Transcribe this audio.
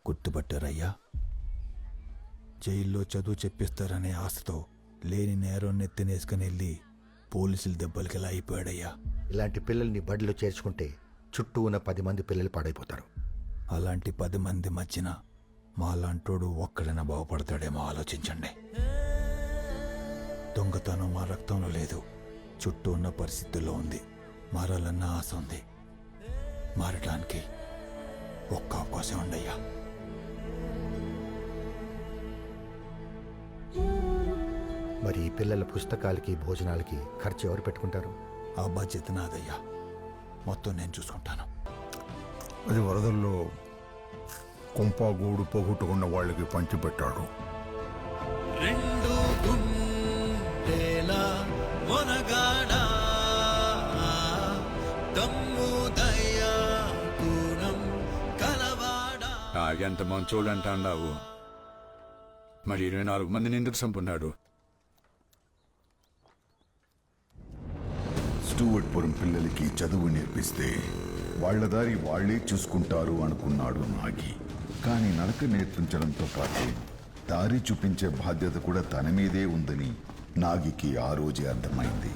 గుర్తుపట్టారయ్యా? జైల్లో చదువు చెప్పిస్తారనే ఆశతో లేని నేరం నెత్తినేసుకుని వెళ్ళి పోలీసుల దెబ్బలకి ఎలా అయిపోయాడయ్యా. ఇలాంటి పిల్లల్ని బడిలో చేర్చుకుంటే చుట్టూ ఉన్న 10 మంది పిల్లలు పాడైపోతారు. అలాంటి 10 మంది మధ్యన మాలాంటోడు ఒక్కడైనా బాగుపడతాడేమో ఆలోచించండి. దొంగతనం మా రక్తంలో లేదు, చుట్టూ ఉన్న పరిస్థితుల్లో ఉంది. మారాలన్న ఆశ ఉంది. మారటానికి ఒక్క అవకాశం ఉండయ్యా. మరి ఈ పిల్లల పుస్తకాలకి భోజనాలకి ఖర్చు ఎవరు పెట్టుకుంటారు? ఆ బాధ్యత నాదయ్యా. మొత్తం నేను చూసుకుంటాను. అది వరదల్లో కుంపగూడు పోగొట్టుకున్న వాళ్ళకి పంచిపెట్టాడు. ఎంత మంచోడు అంటావు, మరి 24 మందిని ఎందుకు చంపున్నాడు? స్టూవర్ట్పురం పిల్లలకి చదువు నేర్పిస్తే వాళ్ల దారి వాళ్లే చూసుకుంటారు అనుకున్నాడు నాగి. కానీ నడక నేర్పించడంతో పాటు దారి చూపించే బాధ్యత కూడా తన మీదే ఉందని నాగికి ఆ రోజే అర్థమైంది.